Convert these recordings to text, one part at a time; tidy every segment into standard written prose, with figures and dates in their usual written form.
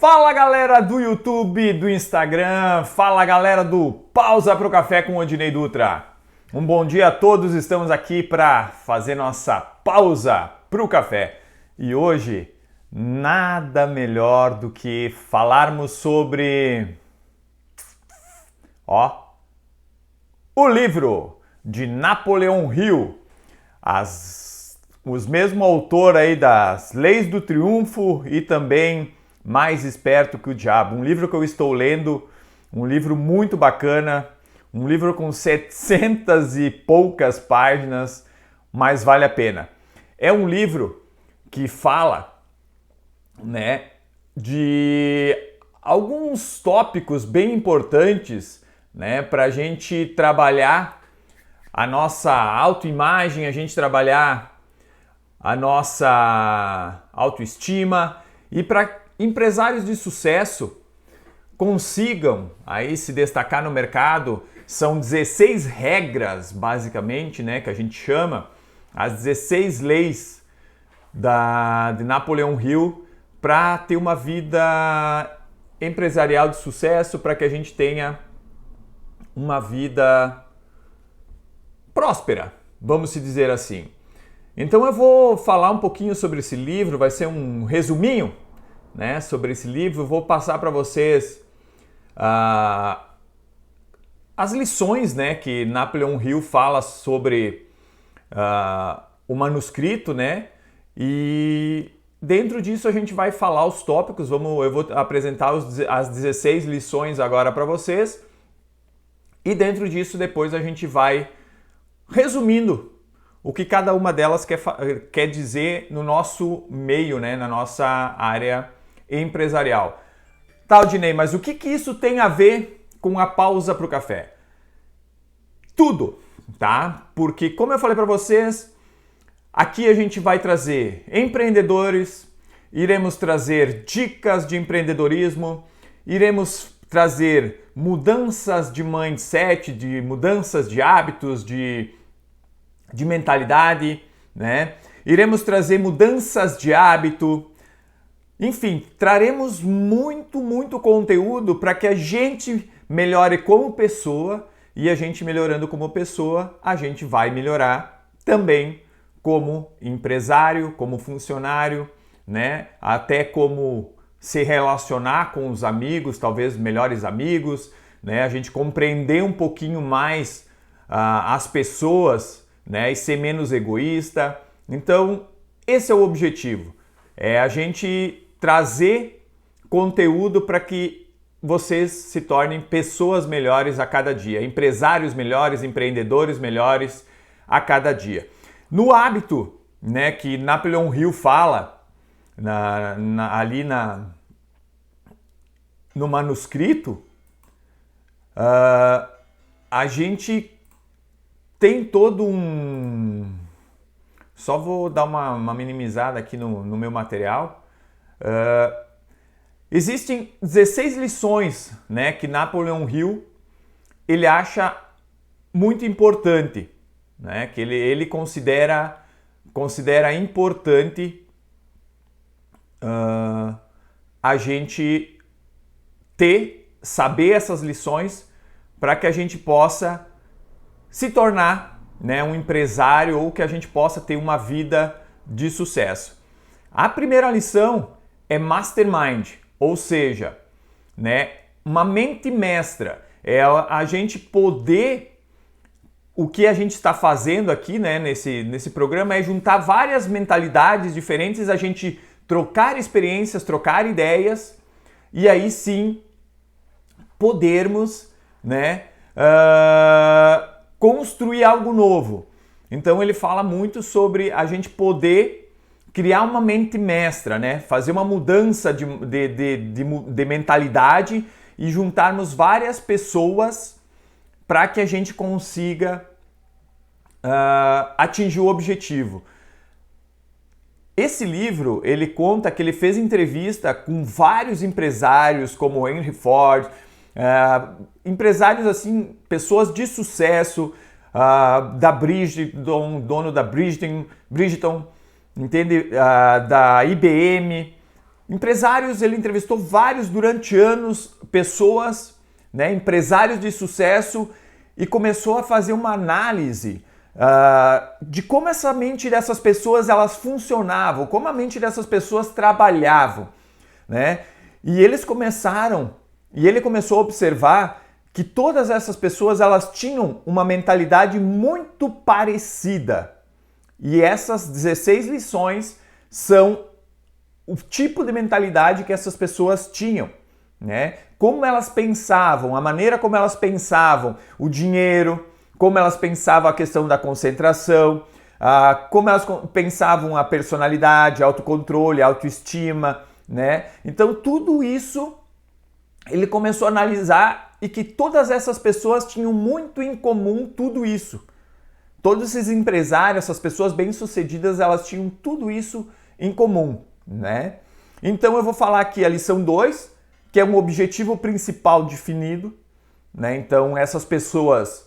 Fala galera do YouTube, do Instagram, fala galera do Pausa pro Café com Odinei Dutra. Um bom dia a todos, estamos aqui para fazer nossa pausa pro café. E hoje, nada melhor do que falarmos sobre o livro de Napoleão Hill, os mesmo autor aí das Leis do Triunfo e também Mais Esperto que o Diabo. Um livro que eu estou lendo, um livro muito bacana, um livro com 700 e poucas páginas, mas vale a pena. É um livro que fala, de alguns tópicos bem importantes, para a gente trabalhar a nossa autoimagem, a gente trabalhar a nossa autoestima e para empresários de sucesso consigam aí se destacar no mercado. São 16 regras, basicamente, que a gente chama, as 16 leis de Napoleão Hill para ter uma vida empresarial de sucesso, para que a gente tenha uma vida próspera, vamos se dizer assim. Então eu vou falar um pouquinho sobre esse livro, vai ser um resuminho, sobre esse livro. Eu vou passar para vocês as lições, que Napoleão Hill fala sobre o manuscrito, e dentro disso a gente vai falar os tópicos. Eu vou apresentar as 16 lições agora para vocês, e dentro disso depois a gente vai resumindo o que cada uma delas quer dizer no nosso meio, na nossa área empresarial. Tá, Odinei, mas o que isso tem a ver com a pausa para o café? Tudo, tá? Porque, como eu falei para vocês, aqui a gente vai trazer empreendedores, iremos trazer dicas de empreendedorismo, iremos trazer mudanças de mindset, de mudanças de hábitos, de mentalidade, Iremos trazer mudanças de hábito. Enfim, traremos muito conteúdo para que a gente melhore como pessoa, e a gente melhorando como pessoa, a gente vai melhorar também como empresário, como funcionário, Até como se relacionar com os amigos, talvez melhores amigos, A gente compreender um pouquinho mais as pessoas, e ser menos egoísta. Então, esse é o objetivo. É a gente trazer conteúdo para que vocês se tornem pessoas melhores a cada dia, empresários melhores, empreendedores melhores a cada dia. No hábito, que Napoleão Hill fala no manuscrito, a gente tem todo um... Só vou dar uma minimizada aqui no meu material. Existem 16 lições, que Napoleão Hill ele acha muito importante, que ele considera importante a gente saber essas lições para que a gente possa se tornar um empresário, ou que a gente possa ter uma vida de sucesso. A primeira lição é mastermind, ou seja, uma mente mestra. É a gente poder... O que a gente está fazendo aqui, nesse programa, é juntar várias mentalidades diferentes, a gente trocar experiências, trocar ideias, e aí sim podermos, construir algo novo. Então ele fala muito sobre a gente poder criar uma mente mestra, fazer uma mudança de mentalidade e juntarmos várias pessoas para que a gente consiga atingir o objetivo. Esse livro, ele conta que ele fez entrevista com vários empresários, como Henry Ford, empresários assim, pessoas de sucesso, da Bridgeton, dono da Bridgeton, entende? Da IBM, Empresários, ele entrevistou vários durante anos, pessoas, né, empresários de sucesso, e começou a fazer uma análise de como essa mente dessas pessoas elas funcionavam, como a mente dessas pessoas trabalhavam, né? E ele começou a observar que todas essas pessoas elas tinham uma mentalidade muito parecida. E essas 16 lições são o tipo de mentalidade que essas pessoas tinham, né? Como elas pensavam, a maneira como elas pensavam, o dinheiro, como elas pensavam a questão da concentração, como elas pensavam a personalidade, autocontrole, autoestima, né? Então tudo isso ele começou a analisar e que todas essas pessoas tinham muito em comum tudo isso. Todos esses empresários, essas pessoas bem-sucedidas, elas tinham tudo isso em comum, né? Então eu vou falar aqui a lição 2, que é um objetivo principal definido, né? Então essas pessoas,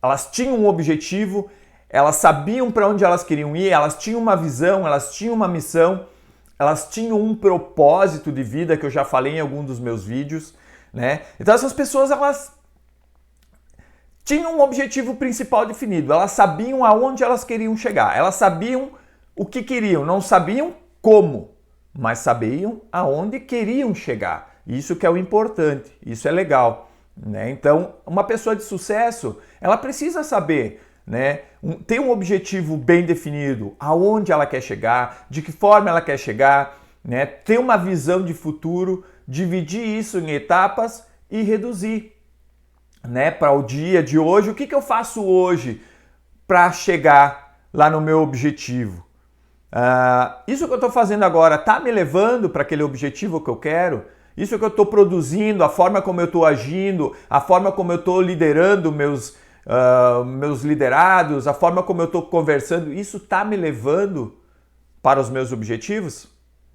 elas tinham um objetivo, elas sabiam para onde elas queriam ir, elas tinham uma visão, elas tinham uma missão, elas tinham um propósito de vida que eu já falei em algum dos meus vídeos, né? Então essas pessoas, elas tinham um objetivo principal definido, elas sabiam aonde elas queriam chegar, elas sabiam o que queriam, não sabiam como, mas sabiam aonde queriam chegar. Isso que é o importante, isso é legal, né? Então, uma pessoa de sucesso, ela precisa saber, né? Ter um objetivo bem definido, aonde ela quer chegar, de que forma ela quer chegar, né? Ter uma visão de futuro, dividir isso em etapas e reduzir, né? Para o dia de hoje, o que eu faço hoje para chegar lá no meu objetivo? Isso que eu estou fazendo agora está me levando para aquele objetivo que eu quero? Isso que eu estou produzindo, a forma como eu estou agindo, a forma como eu estou liderando meus liderados, a forma como eu estou conversando, isso está me levando para os meus objetivos?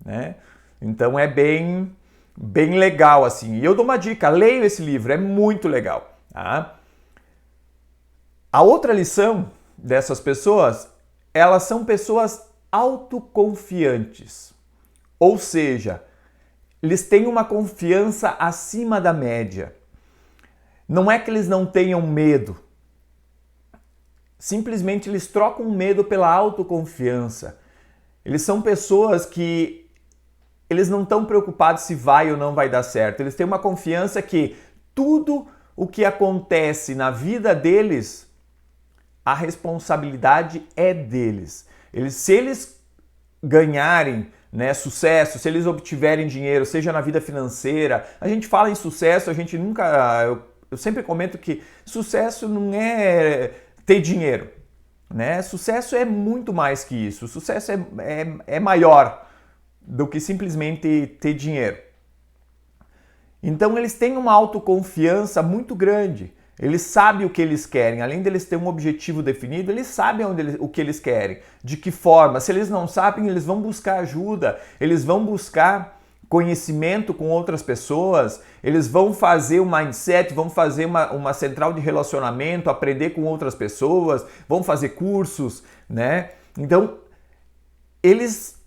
Né? Então é bem legal assim. E eu dou uma dica, leia esse livro, é muito legal. Tá? A outra lição dessas pessoas, elas são pessoas autoconfiantes. Ou seja, eles têm uma confiança acima da média. Não é que eles não tenham medo. Simplesmente eles trocam medo pela autoconfiança. Eles são pessoas que eles não estão preocupados se vai ou não vai dar certo. Eles têm uma confiança que tudo o que acontece na vida deles, a responsabilidade é deles. Se eles ganharem, né, sucesso, se eles obtiverem dinheiro, seja na vida financeira, a gente fala em sucesso, a gente nunca... Eu sempre comento que sucesso não é ter dinheiro, né? Sucesso é muito mais que isso. Sucesso é maior do que simplesmente ter dinheiro. Então eles têm uma autoconfiança muito grande. Eles sabem o que eles querem. Além deles terem um objetivo definido, eles sabem o que eles querem. De que forma? Se eles não sabem, eles vão buscar ajuda. Eles vão buscar conhecimento com outras pessoas. Eles vão fazer um mindset, vão fazer uma central de relacionamento, aprender com outras pessoas, vão fazer cursos, né? Então, eles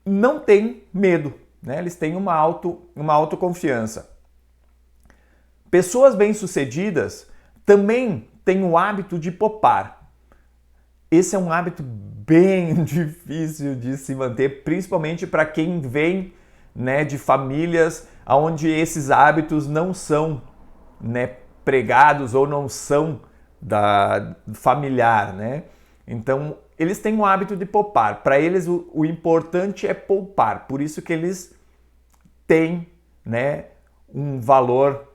não têm medo, né? Eles têm uma autoconfiança. Pessoas bem-sucedidas também têm o hábito de poupar. Esse é um hábito bem difícil de se manter, principalmente para quem vem, né, de famílias onde esses hábitos não são, né, pregados ou não são da familiar, né? Então, eles têm o hábito de poupar. Para eles, o importante é poupar. Por isso que eles têm, né, um valor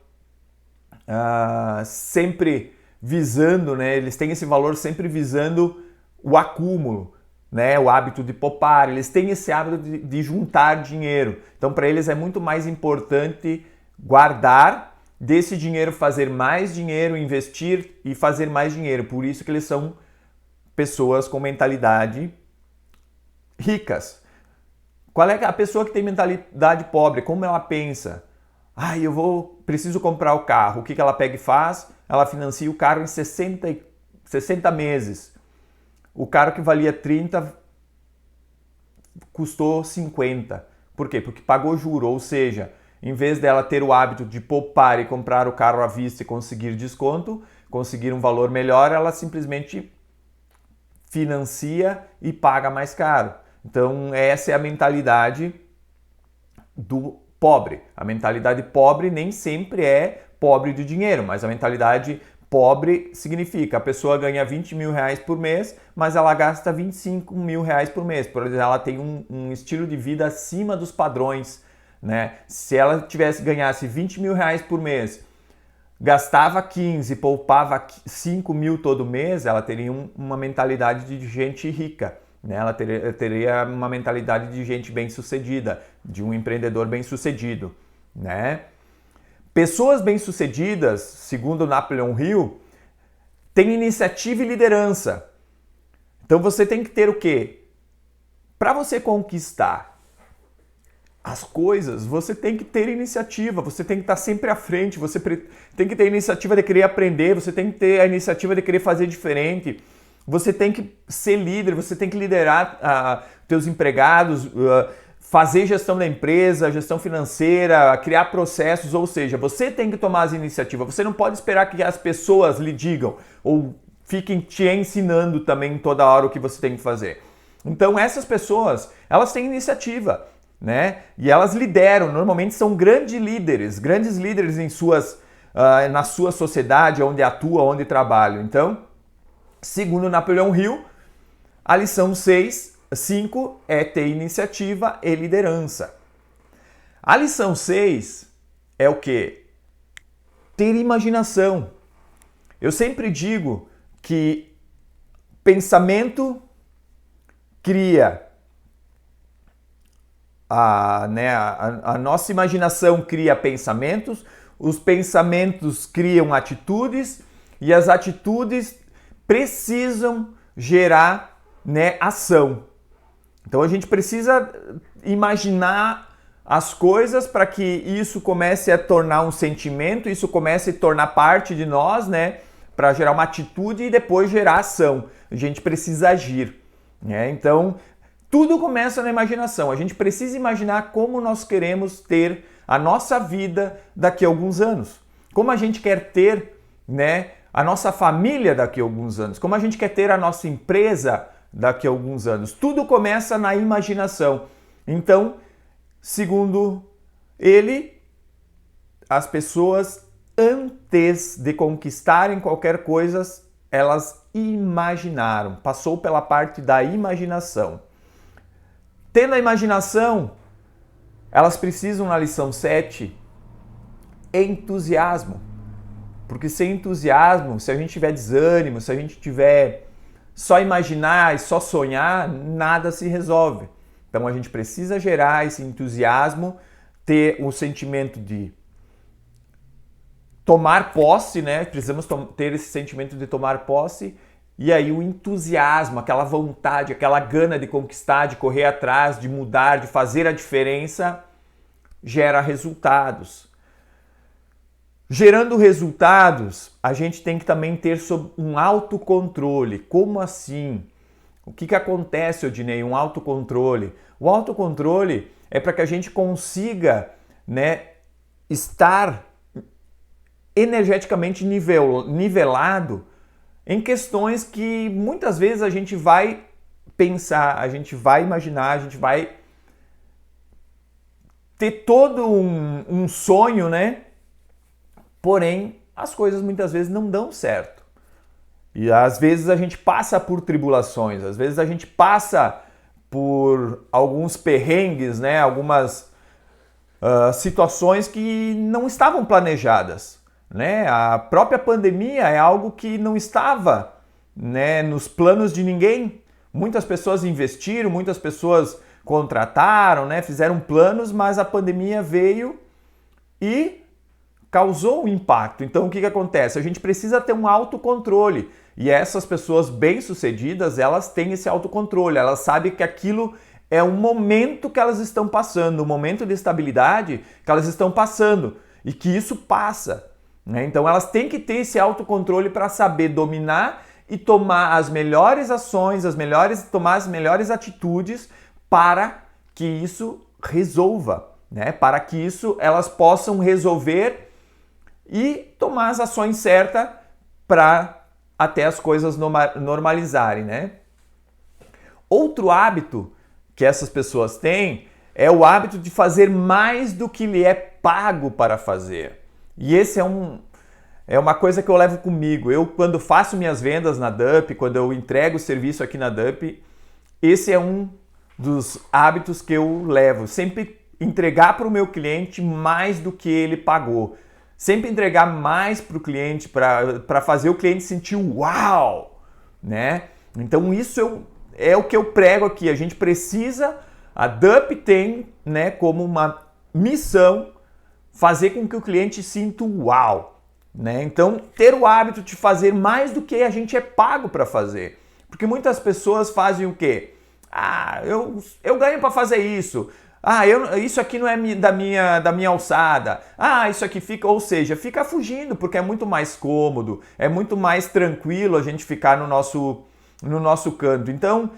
sempre visando, né? Eles têm esse valor sempre visando o acúmulo, né? O hábito de poupar. Eles têm esse hábito de juntar dinheiro. Então, para eles é muito mais importante guardar, desse dinheiro fazer mais dinheiro, investir e fazer mais dinheiro. Por isso que eles são pessoas com mentalidade ricas. Qual é a pessoa que tem mentalidade pobre? Como ela pensa? Preciso comprar o carro. O que ela pega e faz? Ela financia o carro em 60 meses. O carro que valia 30 custou 50. Por quê? Porque pagou juro, ou seja, em vez dela ter o hábito de poupar e comprar o carro à vista e conseguir desconto, conseguir um valor melhor, ela simplesmente financia e paga mais caro. Então essa é a mentalidade do pobre. A mentalidade pobre nem sempre é pobre de dinheiro, mas a mentalidade pobre significa a pessoa ganha 20 mil reais por mês, mas ela gasta 25 mil reais por mês. Por exemplo, ela tem um estilo de vida acima dos padrões, né? Se ela ganhasse 20 mil reais por mês, gastava 15, poupava 5 mil todo mês, ela teria uma mentalidade de gente rica. Ela teria uma mentalidade de gente bem-sucedida, de um empreendedor bem-sucedido, né? Pessoas bem-sucedidas, segundo Napoleon Hill, têm iniciativa e liderança. Então você tem que ter o quê? Para você conquistar as coisas, você tem que ter iniciativa, você tem que estar sempre à frente, você tem que ter a iniciativa de querer aprender, você tem que ter a iniciativa de querer fazer diferente. Você tem que ser líder, você tem que liderar teus empregados, fazer gestão da empresa, gestão financeira, criar processos, ou seja, você tem que tomar as iniciativas. Você não pode esperar que as pessoas lhe digam ou fiquem te ensinando também toda hora o que você tem que fazer. Então essas pessoas, elas têm iniciativa, né? E elas lideram, normalmente são grandes líderes na sua sociedade, onde atuam, onde trabalham. Então, segundo Napoleon Hill, a lição 5 é ter iniciativa e liderança. A lição 6 é o quê? Ter imaginação. Eu sempre digo que pensamento cria a nossa imaginação cria pensamentos, os pensamentos criam atitudes e as atitudes precisam gerar, ação. Então a gente precisa imaginar as coisas para que isso comece a tornar um sentimento, isso comece a tornar parte de nós, para gerar uma atitude e depois gerar ação. A gente precisa agir. Então tudo começa na imaginação. A gente precisa imaginar como nós queremos ter a nossa vida daqui a alguns anos. Como a gente quer ter, a nossa família daqui a alguns anos, como a gente quer ter a nossa empresa daqui a alguns anos. Tudo começa na imaginação. Então, segundo ele, as pessoas, antes de conquistarem qualquer coisa, elas imaginaram. Passou pela parte da imaginação. Tendo a imaginação, elas precisam, na lição 7, entusiasmo. Porque sem entusiasmo, se a gente tiver desânimo, se a gente tiver só imaginar e só sonhar, nada se resolve. Então a gente precisa gerar esse entusiasmo, ter o sentimento de tomar posse, Precisamos ter esse sentimento de tomar posse e aí o entusiasmo, aquela vontade, aquela gana de conquistar, de correr atrás, de mudar, de fazer a diferença, gera resultados. Gerando resultados, a gente tem que também ter um autocontrole. Como assim? O que acontece, Odinei? Um autocontrole. O autocontrole é para que a gente consiga, estar energeticamente nivelado em questões que muitas vezes a gente vai pensar, a gente vai imaginar, a gente vai ter todo um sonho, Porém, as coisas muitas vezes não dão certo. E às vezes a gente passa por tribulações, às vezes a gente passa por alguns perrengues, algumas situações que não estavam planejadas. A própria pandemia é algo que não estava, nos planos de ninguém. Muitas pessoas investiram, muitas pessoas contrataram, fizeram planos, mas a pandemia veio e causou um impacto. Então o que acontece? A gente precisa ter um autocontrole. E essas pessoas bem-sucedidas, elas têm esse autocontrole. Elas sabem que aquilo é um momento que elas estão passando, um momento de estabilidade que elas estão passando. E que isso passa. Então elas têm que ter esse autocontrole para saber dominar e tomar as melhores ações, tomar as melhores atitudes para que isso resolva, né? Para que isso elas possam resolver e tomar as ações certas para até as coisas normalizarem, né? Outro hábito que essas pessoas têm é o hábito de fazer mais do que lhe é pago para fazer. E esse é uma coisa que eu levo comigo. Eu, quando faço minhas vendas na DUP, quando eu entrego o serviço aqui na DUP, esse é um dos hábitos que eu levo. Sempre entregar para o meu cliente mais do que ele pagou. Sempre entregar mais para o cliente, para fazer o cliente sentir uau, né? Então isso é o que eu prego aqui. A gente precisa, a DUP tem, né, como uma missão fazer com que o cliente sinta uau, né? Então ter o hábito de fazer mais do que a gente é pago para fazer. Porque muitas pessoas fazem o quê? Ah, eu ganho para fazer isso. Ah, isso aqui não é da minha alçada. Ah, isso aqui fica, ou seja, fica fugindo, porque é muito mais cômodo, é muito mais tranquilo a gente ficar no nosso canto. Então,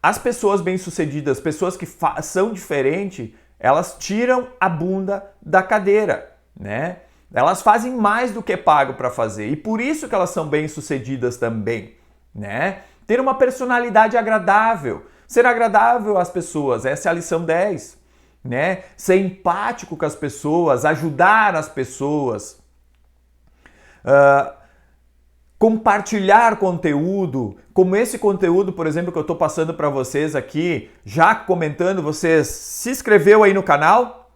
as pessoas bem-sucedidas, pessoas que são diferentes, elas tiram a bunda da cadeira, né? Elas fazem mais do que é pago para fazer. E por isso que elas são bem-sucedidas também, né? Ter uma personalidade agradável. Ser agradável às pessoas, essa é a lição 10, né? Ser empático com as pessoas, ajudar as pessoas, compartilhar conteúdo, como esse conteúdo, por exemplo, que eu estou passando para vocês aqui, já comentando, vocês se inscreveu aí no canal?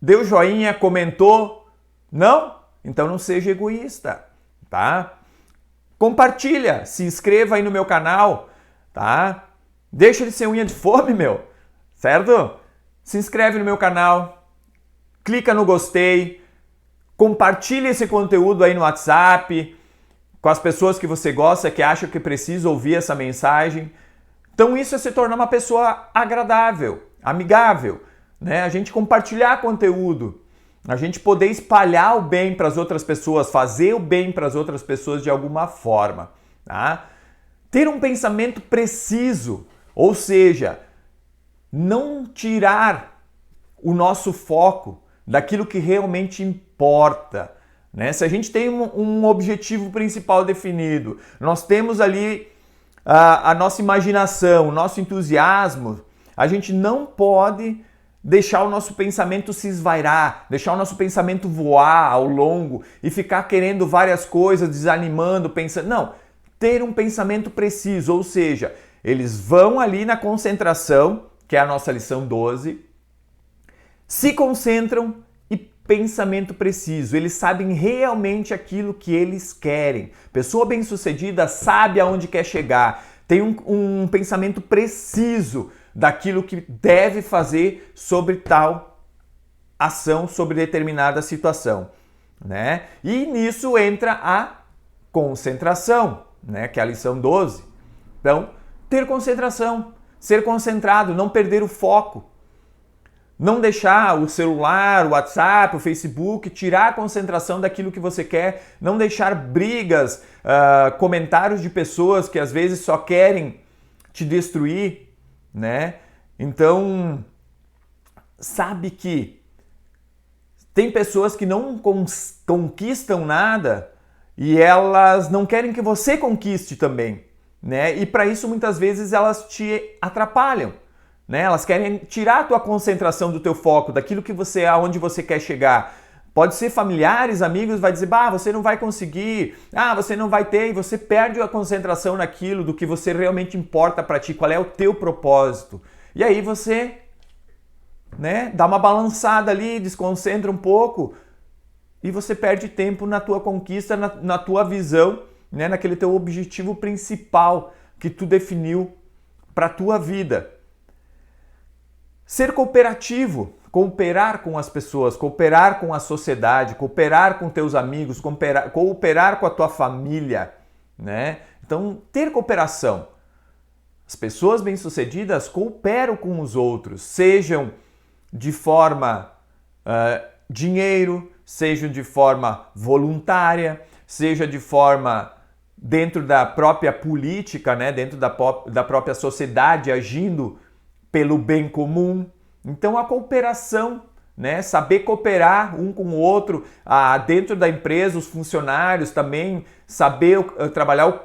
Deu joinha, comentou? Não? Então não seja egoísta, tá? Compartilha, se inscreva aí no meu canal, tá? Deixa de ser unha de fome, meu, certo? Se inscreve no meu canal, clica no gostei, compartilha esse conteúdo aí no WhatsApp, com as pessoas que você gosta, que acham que precisa ouvir essa mensagem. Então isso é se tornar uma pessoa agradável, amigável, né? A gente compartilhar conteúdo, a gente poder espalhar o bem para as outras pessoas, fazer o bem para as outras pessoas de alguma forma, tá? Ter um pensamento preciso, ou seja, não tirar o nosso foco daquilo que realmente importa, né? Se a gente tem um objetivo principal definido, nós temos ali a nossa imaginação, o nosso entusiasmo, a gente não pode deixar o nosso pensamento se esvairar, deixar o nosso pensamento voar ao longo e ficar querendo várias coisas, desanimando, pensando. Não, ter um pensamento preciso, ou seja, eles vão ali na concentração, que é a nossa lição 12, se concentram e pensamento preciso. Eles sabem realmente aquilo que eles querem. Pessoa bem-sucedida sabe aonde quer chegar, tem um pensamento preciso daquilo que deve fazer sobre tal ação, sobre determinada situação, né? E nisso entra a concentração, né? Que é a lição 12. Então, ter concentração, ser concentrado, não perder o foco. Não deixar o celular, o WhatsApp, o Facebook tirar a concentração daquilo que você quer. Não deixar brigas, comentários de pessoas que às vezes só querem te destruir, né? Então, sabe que tem pessoas que não conquistam nada e elas não querem que você conquiste também, né? E para isso muitas vezes elas te atrapalham, né? Elas querem tirar a tua concentração do teu foco, daquilo que você, aonde você quer chegar. Pode ser familiares, amigos, vai dizer, você não vai conseguir, você não vai ter, e você perde a concentração naquilo do que você realmente importa para ti, qual é o teu propósito. E aí você, né, dá uma balançada ali, desconcentra um pouco e você perde tempo na tua conquista, na tua visão, né, naquele teu objetivo principal que tu definiu para a tua vida. Ser cooperativo, cooperar com as pessoas, cooperar com a sociedade, cooperar com teus amigos, cooperar com a tua família, né? Então, ter cooperação. As pessoas bem-sucedidas cooperam com os outros, sejam de forma dinheiro, sejam de forma voluntária, seja de forma dentro da própria política, né? Dentro da própria sociedade, agindo pelo bem comum, Então a cooperação, né? Saber cooperar um com o outro, dentro da empresa, os funcionários também, saber trabalhar o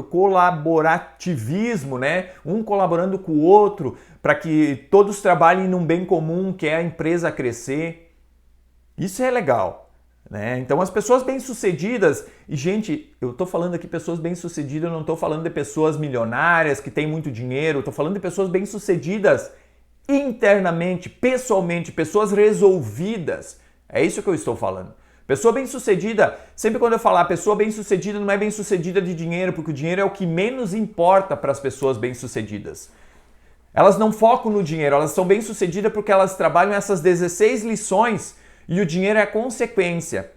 colaborativismo, né? Um colaborando com o outro, para que todos trabalhem num bem comum, que é a empresa crescer. Isso é legal, né? Então as pessoas bem-sucedidas, e gente, eu estou falando aqui pessoas bem-sucedidas, eu não estou falando de pessoas milionárias que têm muito dinheiro, eu estou falando de pessoas bem-sucedidas internamente, pessoalmente, pessoas resolvidas. É isso que eu estou falando. Pessoa bem-sucedida, sempre quando eu falar pessoa bem-sucedida, não é bem-sucedida de dinheiro, porque o dinheiro é o que menos importa para as pessoas bem-sucedidas. Elas não focam no dinheiro, elas são bem-sucedidas porque elas trabalham essas 16 lições e o dinheiro é a consequência.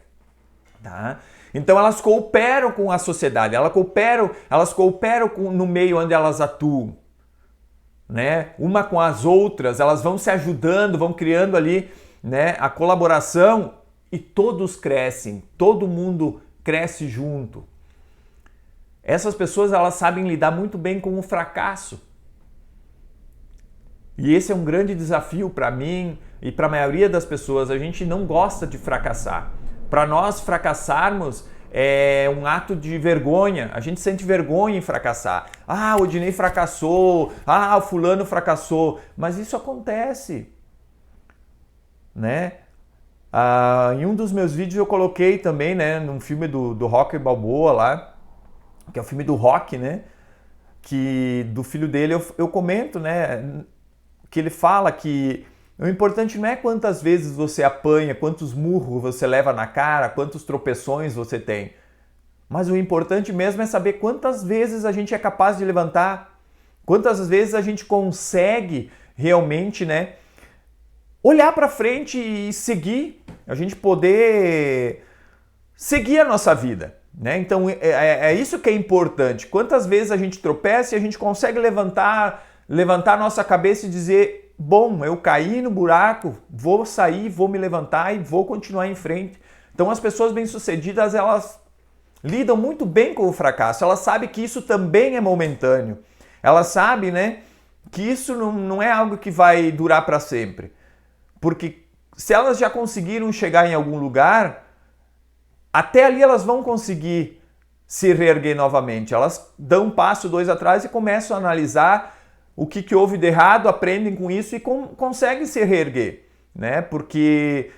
Tá? Então elas cooperam com a sociedade, elas cooperam no meio onde elas atuam. Né? Uma com as outras, elas vão se ajudando, vão criando ali, né, a colaboração e todos crescem, todo mundo cresce junto. Essas pessoas, elas sabem lidar muito bem com o fracasso. E esse é um grande desafio para mim e para a maioria das pessoas. A gente não gosta de fracassar. Para nós, fracassarmos é um ato de vergonha, a gente sente vergonha em fracassar. Ah, o Odinei fracassou, o fulano fracassou, mas isso acontece, né? Em um dos meus vídeos eu coloquei também, né, num filme do Rocky Balboa lá, que é o filme do Rocky, né, que do filho dele eu comento, né, que ele fala que o importante não é quantas vezes você apanha, quantos murros você leva na cara, quantos tropeções você tem. Mas o importante mesmo é saber quantas vezes a gente é capaz de levantar, quantas vezes a gente consegue realmente, né, olhar para frente e seguir, a gente poder seguir a nossa vida. Né? Então é isso que é importante. Quantas vezes a gente tropeça e a gente consegue levantar a nossa cabeça e dizer: bom, eu caí no buraco, vou sair, vou me levantar e vou continuar em frente. Então as pessoas bem-sucedidas, elas lidam muito bem com o fracasso, elas sabem que isso também é momentâneo. Elas sabem, né, que isso não é algo que vai durar para sempre. Porque se elas já conseguiram chegar em algum lugar, até ali elas vão conseguir se reerguer novamente. Elas dão um passo, dois atrás e começam a analisar o que houve de errado, aprendem com isso e conseguem se reerguer, né? Porque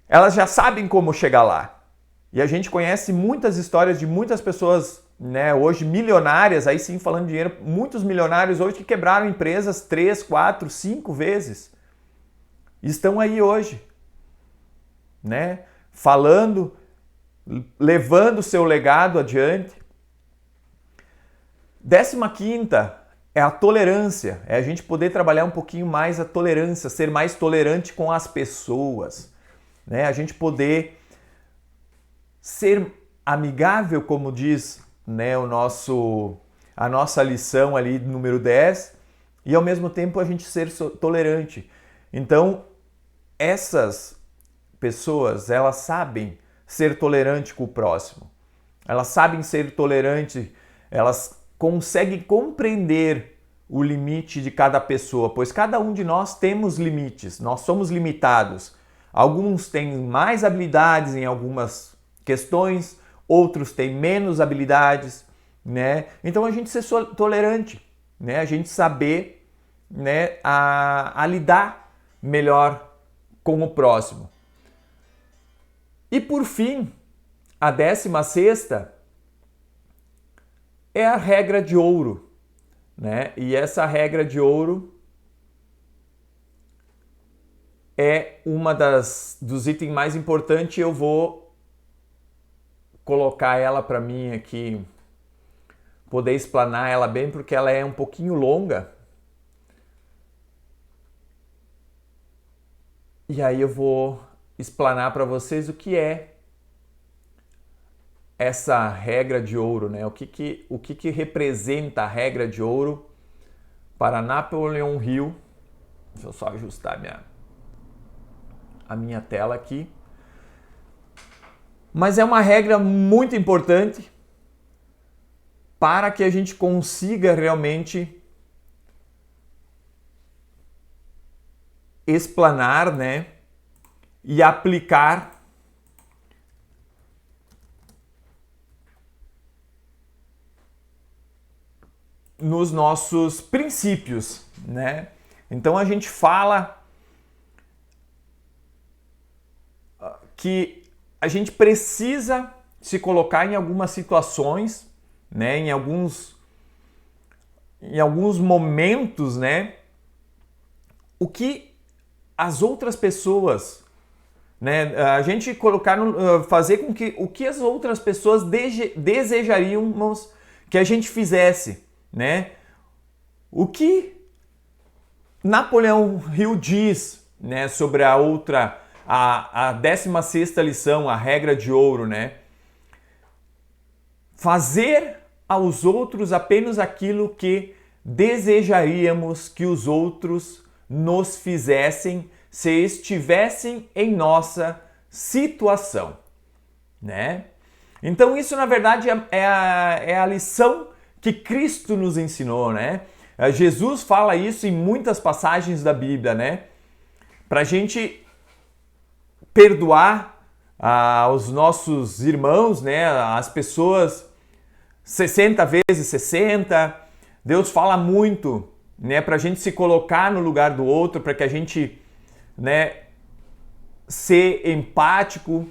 elas já sabem como chegar lá. E a gente conhece muitas histórias de muitas pessoas, né, hoje milionárias, aí sim falando de dinheiro, muitos milionários hoje que quebraram empresas 3, 4, 5 vezes. Estão aí hoje, né? Falando, levando o seu legado adiante. 15ª é a tolerância, é a gente poder trabalhar um pouquinho mais a tolerância, ser mais tolerante com as pessoas, né? A gente poder ser amigável, como diz, né, a nossa lição ali número 10, e ao mesmo tempo a gente ser tolerante. Então, essas pessoas, elas sabem ser tolerante com o próximo. Elas sabem ser tolerante, elas conseguem compreender o limite de cada pessoa, pois cada um de nós temos limites, nós somos limitados. Alguns têm mais habilidades em algumas questões, outros têm menos habilidades, né? Então a gente ser tolerante, né? A gente saber, né, a lidar melhor com o próximo. E por fim, a 16ª é a regra de ouro, né? E essa regra de ouro é uma dos itens mais importantes. Eu vou colocar ela para mim aqui, poder explanar ela bem, porque ela é um pouquinho longa. E aí eu vou explanar para vocês o que é essa regra de ouro, né? O que representa a regra de ouro para Napoleon Hill. Deixa eu só ajustar a minha tela aqui. Mas é uma regra muito importante para que a gente consiga realmente explanar, né, e aplicar nos nossos princípios, né? Então a gente fala que a gente precisa se colocar em algumas situações, né, em alguns momentos, né, o que as outras pessoas, né, a gente colocar fazer com que o que as outras pessoas desejaríamos que a gente fizesse, né? O que Napoleão Hill diz, né, sobre a 16ª lição, a regra de ouro, né? Fazer aos outros apenas aquilo que desejaríamos que os outros nos fizessem se estivessem em nossa situação, né? Então isso, na verdade, é a lição que Cristo nos ensinou, né? Jesus fala isso em muitas passagens da Bíblia, né? Para a gente perdoar os nossos irmãos, né? As pessoas 60 vezes 60. Deus fala muito, né? Para a gente se colocar no lugar do outro, para que a gente, né, ser empático,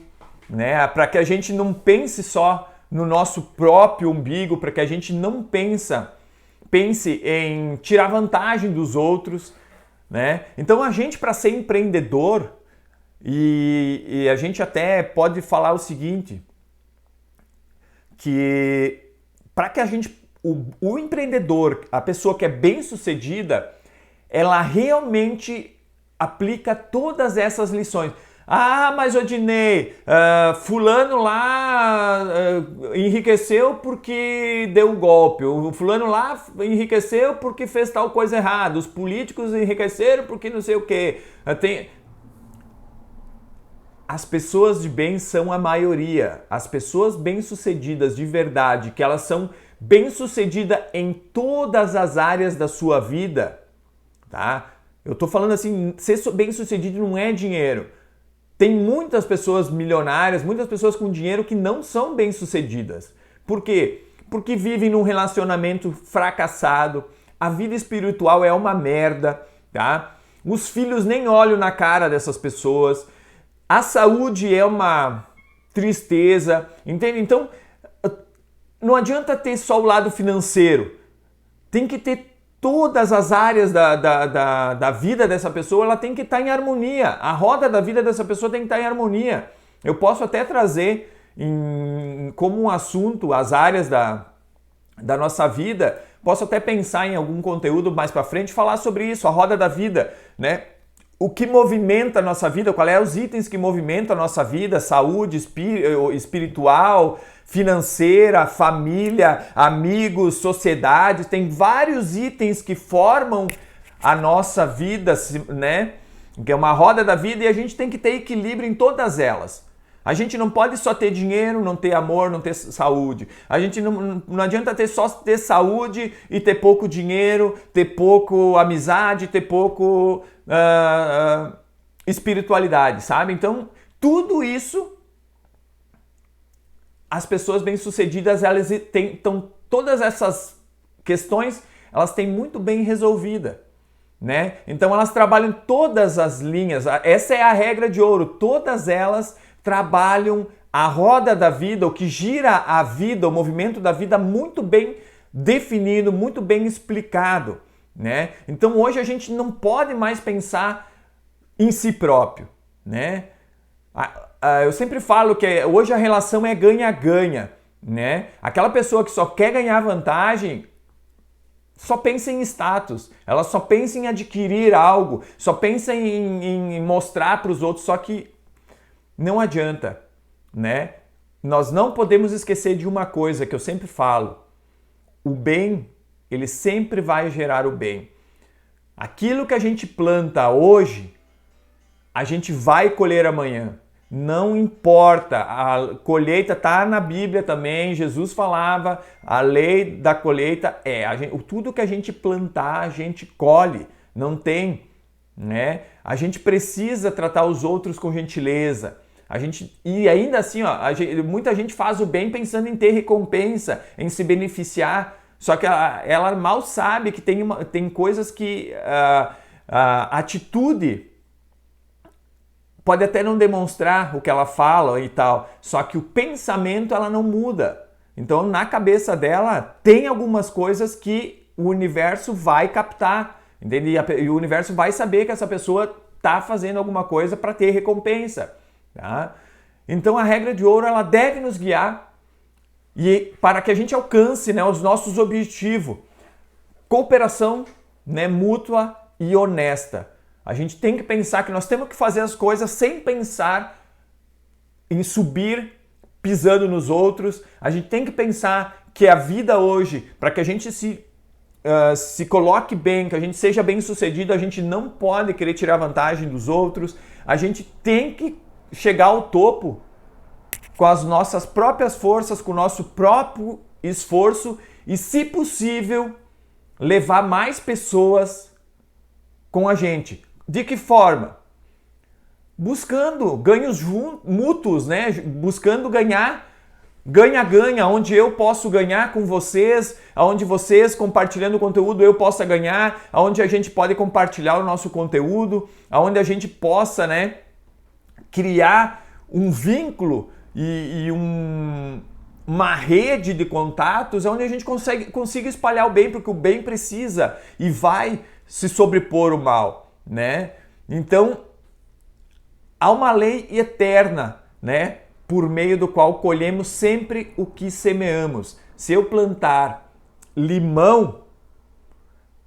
né? Para que a gente não pense só no nosso próprio umbigo, para que a gente não pense em tirar vantagem dos outros, né? Então a gente, para ser empreendedor, e a gente até pode falar o seguinte, que para que a gente, o empreendedor, a pessoa que é bem-sucedida, ela realmente aplica todas essas lições. Ah, mas Odinei, fulano lá enriqueceu porque deu um golpe, o fulano lá enriqueceu porque fez tal coisa errada, os políticos enriqueceram porque não sei o quê. As pessoas de bem são a maioria. As pessoas bem-sucedidas de verdade, que elas são bem-sucedidas em todas as áreas da sua vida, tá? Eu tô falando assim, ser bem-sucedido não é dinheiro. Tem muitas pessoas milionárias, muitas pessoas com dinheiro que não são bem-sucedidas. Por quê? Porque vivem num relacionamento fracassado, a vida espiritual é uma merda, tá? Os filhos nem olham na cara dessas pessoas, a saúde é uma tristeza, entende? Então, não adianta ter só o lado financeiro, tem que ter todas as áreas da vida dessa pessoa, ela tem que estar em harmonia. A roda da vida dessa pessoa tem que estar em harmonia. Eu posso até trazer como um assunto as áreas da nossa vida, posso até pensar em algum conteúdo mais para frente, falar sobre isso, a roda da vida, né? O que movimenta a nossa vida, quais são os itens que movimentam a nossa vida, saúde, espiritual, financeira, família, amigos, sociedade, tem vários itens que formam a nossa vida, né? Que é uma roda da vida e a gente tem que ter equilíbrio em todas elas. A gente não pode só ter dinheiro, não ter amor, não ter saúde. A gente não adianta só ter saúde e ter pouco dinheiro, ter pouco amizade, ter pouco espiritualidade, sabe? Então, tudo isso, as pessoas bem-sucedidas, elas têm todas essas questões, elas têm muito bem resolvida, né? Então, elas trabalham todas as linhas. Essa é a regra de ouro. Todas elas trabalham a roda da vida, o que gira a vida, o movimento da vida muito bem definido, muito bem explicado, né? Então hoje a gente não pode mais pensar em si próprio, né? Eu sempre falo que hoje a relação é ganha-ganha, né? Aquela pessoa que só quer ganhar vantagem só pensa em status, ela só pensa em adquirir algo, só pensa em mostrar para os outros, só que não adianta, né? Nós não podemos esquecer de uma coisa que eu sempre falo. O bem, ele sempre vai gerar o bem. Aquilo que a gente planta hoje, a gente vai colher amanhã. Não importa, a colheita está na Bíblia também, Jesus falava, a lei da colheita tudo que a gente plantar, a gente colhe. Não tem né? A gente precisa tratar os outros com gentileza. E ainda assim, ó, muita gente faz o bem pensando em ter recompensa, em se beneficiar, só que ela mal sabe que tem coisas que a atitude pode até não demonstrar o que ela fala e tal, só que o pensamento ela não muda. Então, na cabeça dela, tem algumas coisas que o universo vai captar, entende? E o universo vai saber que essa pessoa está fazendo alguma coisa para ter recompensa. Tá? Então, a regra de ouro ela deve nos guiar e para que a gente alcance, né, os nossos objetivos. Cooperação, né, mútua e honesta. A gente tem que pensar que nós temos que fazer as coisas sem pensar em subir pisando nos outros. A gente tem que pensar que a vida hoje, para que a gente se coloque bem, que a gente seja bem sucedido, a gente não pode querer tirar vantagem dos outros. A gente tem que chegar ao topo com as nossas próprias forças, com o nosso próprio esforço e, se possível, levar mais pessoas com a gente. De que forma? Buscando ganhos mútuos, né? Buscando ganha-ganha, onde eu posso ganhar com vocês, onde vocês compartilhando o conteúdo eu possa ganhar, onde a gente pode compartilhar o nosso conteúdo, onde a gente possa, né, criar um vínculo e uma rede de contatos onde a gente consiga espalhar o bem, porque o bem precisa e vai se sobrepor o mal, né? Então, há uma lei eterna, né? Por meio do qual colhemos sempre o que semeamos. Se eu plantar limão,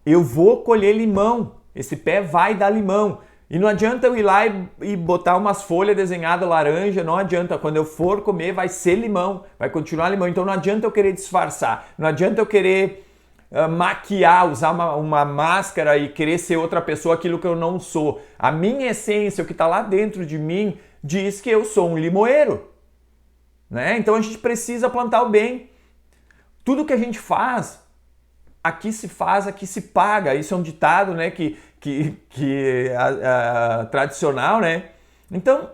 eu vou colher limão. Esse pé vai dar limão. E não adianta eu ir lá e botar umas folhas desenhadas laranja, não adianta. Quando eu for comer, vai ser limão, vai continuar limão. Então não adianta eu querer disfarçar, não adianta eu querer maquiar, usar uma máscara e querer ser outra pessoa, aquilo que eu não sou. A minha essência, o que está lá dentro de mim, diz que eu sou um limoeiro, né? Então a gente precisa plantar o bem. Tudo que a gente faz, aqui se paga. Isso é um ditado, né, tradicional, né? Então,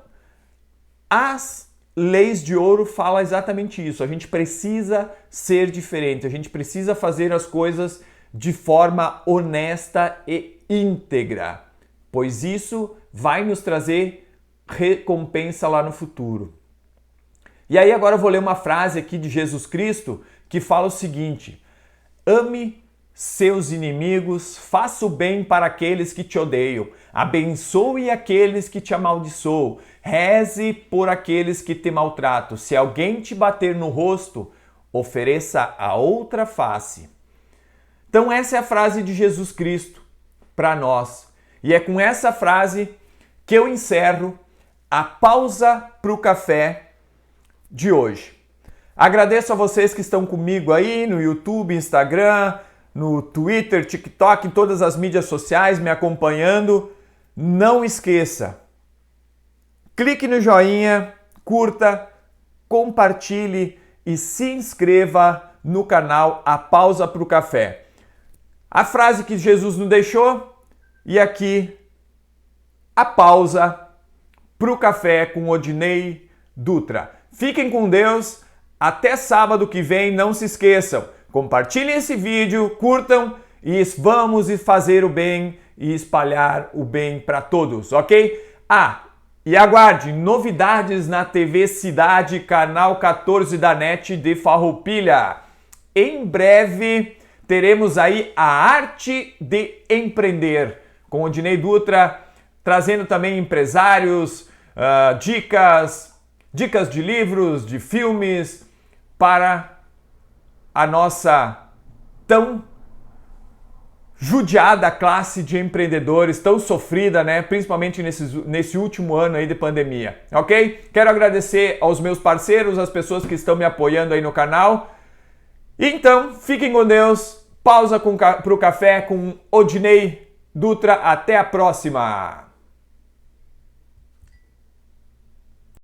as leis de ouro falam exatamente isso. A gente precisa ser diferente, a gente precisa fazer as coisas de forma honesta e íntegra, pois isso vai nos trazer recompensa lá no futuro. E aí agora eu vou ler uma frase aqui de Jesus Cristo que fala o seguinte: ame seus inimigos, faça o bem para aqueles que te odeiam, abençoe aqueles que te amaldiçoam, reze por aqueles que te maltratam. Se alguém te bater no rosto, ofereça a outra face. Então essa é a frase de Jesus Cristo para nós. E é com essa frase que eu encerro a pausa para o café de hoje. Agradeço a vocês que estão comigo aí no YouTube, Instagram, no Twitter, TikTok, em todas as mídias sociais, me acompanhando. Não esqueça, clique no joinha, curta, compartilhe e se inscreva no canal A Pausa para o Café. A frase que Jesus nos deixou e aqui a pausa para o café com Odinei Dutra. Fiquem com Deus, até sábado que vem, não se esqueçam. Compartilhem esse vídeo, curtam e vamos fazer o bem e espalhar o bem para todos, ok? E aguarde novidades na TV Cidade, canal 14 da NET de Farroupilha. Em breve teremos aí a arte de empreender com o Odinei Dutra, trazendo também empresários, dicas de livros, de filmes para a nossa tão judiada classe de empreendedores, tão sofrida, né? Principalmente nesse último ano aí de pandemia, ok? Quero agradecer aos meus parceiros, às pessoas que estão me apoiando aí no canal. Então, fiquem com Deus, pausa para o café com Odinei Dutra, até a próxima!